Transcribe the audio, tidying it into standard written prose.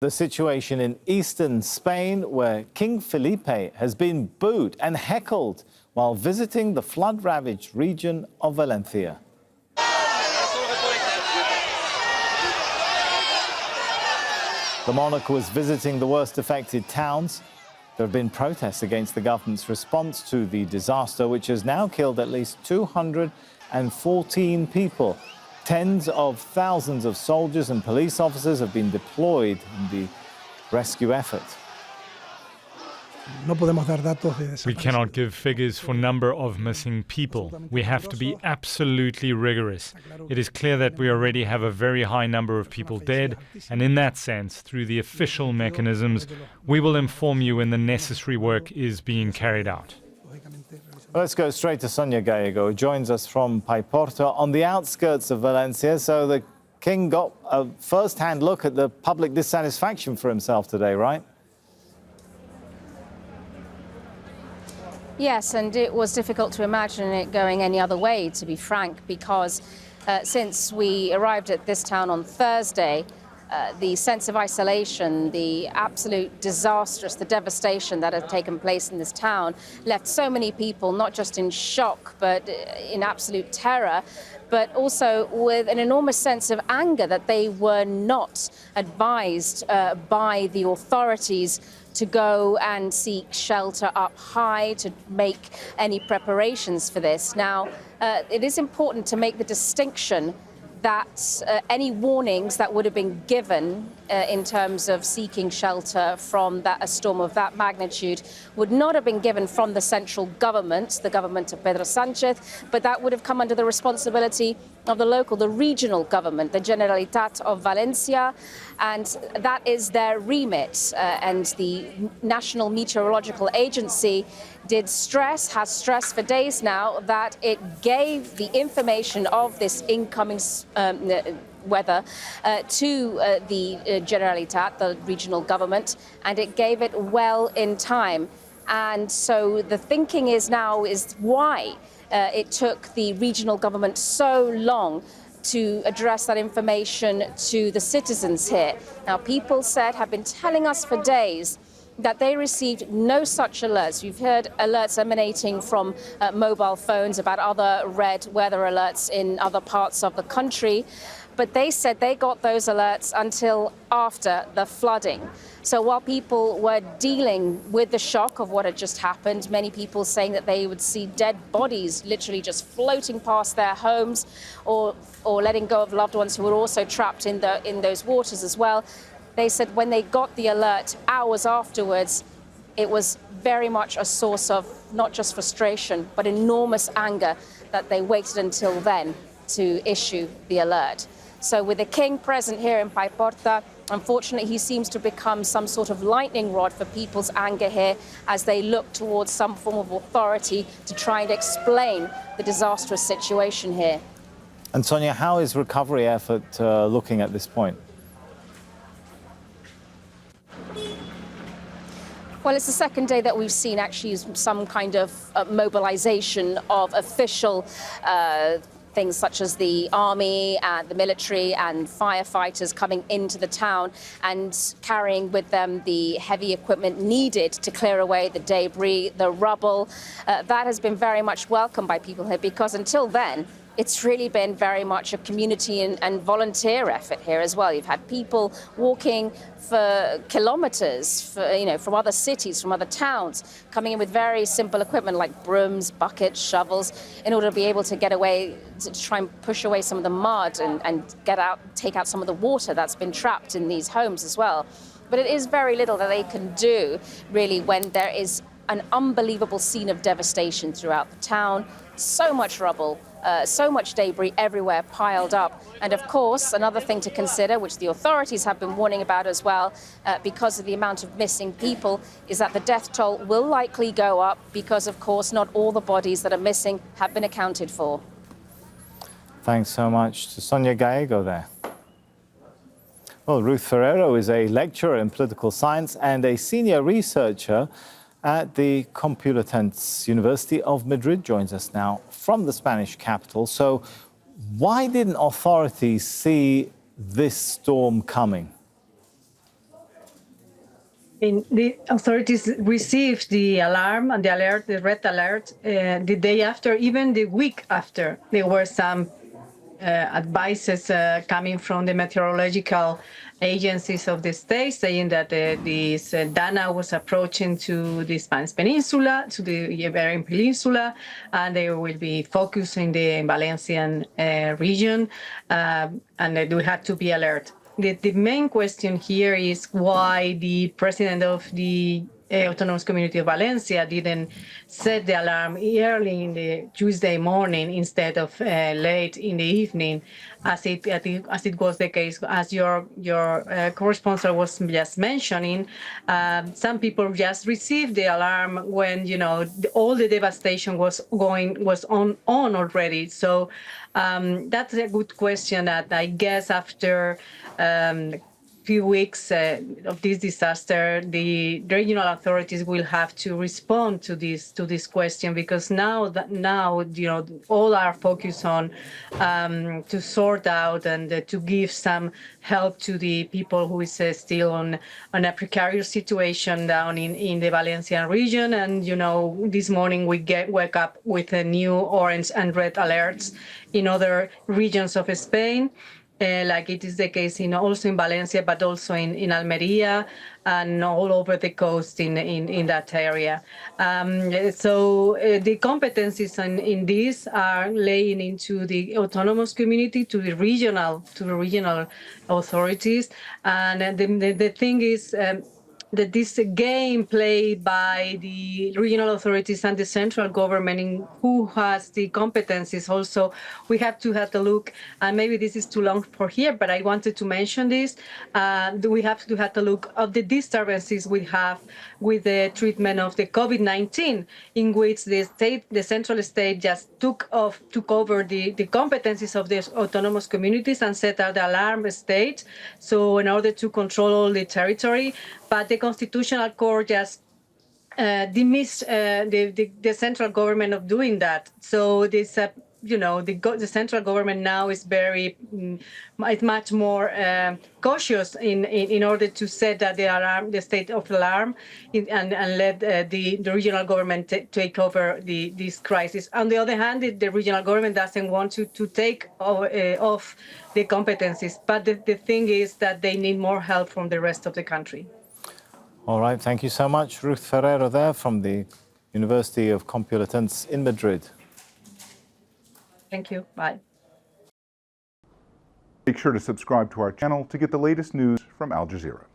The situation in eastern Spain, where King Felipe has been booed and heckled while visiting the flood-ravaged region of Valencia. The monarch was visiting the worst affected towns. There have been protests against the government's response to the disaster, which has now killed at least 214 people. Tens of thousands of soldiers and police officers have been deployed in the rescue effort. We cannot give figures for number of missing people. We have to be absolutely rigorous. It is clear that we already have a very high number of people dead, and in that sense, through the official mechanisms, we will inform you when the necessary work is being carried out. Let's go straight to Sonia Gago, who joins us from Paiporta on the outskirts of Valencia. So the king got a first-hand look at the public dissatisfaction for himself today, right? Yes, and it was difficult to imagine it going any other way, to be frank, because since we arrived at this town on Thursday, the sense of isolation, the absolute disastrous, the devastation that had taken place in this town left so many people not just in shock, but in absolute terror, but also with an enormous sense of anger that they were not advised by the authorities to go and seek shelter up high, to make any preparations for this. Now, it is important to make the distinction that any warnings that would have been given in terms of seeking shelter from a storm of that magnitude would not have been given from the central government, the government of Pedro Sanchez, but that would have come under the responsibility of the regional government, the Generalitat of Valencia, and that is their remit. And the National Meteorological Agency has stressed for days now that it gave the information of this incoming weather to the Generalitat, the regional government, and it gave it well in time. And so the thinking is why it took the regional government so long to address that information to the citizens here. Now, people have been telling us for days that they received no such alerts. You've heard alerts emanating from mobile phones about other red weather alerts in other parts of the country, but they said they got those alerts until after the flooding. So while people were dealing with the shock of what had just happened, many people saying that they would see dead bodies literally just floating past their homes, or letting go of loved ones who were also trapped in those waters as well. They said when they got the alert hours afterwards, it was very much a source of not just frustration, but enormous anger that they waited until then to issue the alert. So with the king present here in Paiporta, unfortunately, he seems to become some sort of lightning rod for people's anger here as they look towards some form of authority to try and explain the disastrous situation here. And Sonia, how is recovery effort looking at this point? Well, it's the second day that we've seen actually some kind of mobilization of official things such as the army and the military and firefighters coming into the town and carrying with them the heavy equipment needed to clear away the debris, the rubble. That has been very much welcomed by people here, because until then, it's really been very much a community and volunteer effort here as well. You've had people walking for kilometers, from other cities, from other towns, coming in with very simple equipment like brooms, buckets, shovels, in order to be able to get away, to try and push away some of the mud and take out some of the water that's been trapped in these homes as well. But it is very little that they can do, really, when there is an unbelievable scene of devastation throughout the town, so much rubble, so much debris everywhere piled up. And of course, another thing to consider, which the authorities have been warning about as well, because of the amount of missing people, is that the death toll will likely go up because, of course, not all the bodies that are missing have been accounted for. Thanks so much to Sonia Gallego there. Well, Ruth Ferrero is a lecturer in political science and a senior researcher at the Complutense University of Madrid, joins us now from the Spanish capital. So why didn't authorities see this storm coming? The authorities received the alarm and the alert, the red alert, the day after, even the week after. There were some advices coming from the meteorological agencies of the state saying that this Dana was approaching to the Spanish Peninsula, to the Iberian Peninsula, and they will be focused in the Valencian region, and we had to be alert. The main question here is why the president of the Autonomous Community of Valencia didn't set the alarm early in the Tuesday morning instead of late in the evening, as it was the case, as your correspondent was just mentioning. Some people just received the alarm when all the devastation was on already. So that's a good question that I guess after few weeks of this disaster, the regional authorities will have to respond to this question, because now all are focused on to sort out and to give some help to the people who is still on a precarious situation down in the Valencian region. And this morning we wake up with a new orange and red alerts in other regions of Spain. Like it is the case also in Valencia, but also in Almeria and all over the coast in that area. So the competencies in this are laying into the autonomous community, to the regional authorities. And the thing is, that this game played by the regional authorities and the central government in who has the competencies also, we have to have a look, and maybe this is too long for here, but I wanted to mention this. We have to have a look of the disturbances we have with the treatment of the COVID-19, in which the central state just took over the competencies of the autonomous communities and set out the alarm state, so in order to control all the territory. But the Constitutional Court just dismissed the central government of doing that. So this, the central government now is is much more cautious in order to set that the state of alarm, and let the regional government take over this crisis. On the other hand, the regional government doesn't want to take off the competencies. But the thing is that they need more help from the rest of the country. All right, thank you so much. Ruth Ferrero there from the University of Complutense in Madrid. Thank you. Bye. Make sure to subscribe to our channel to get the latest news from Al Jazeera.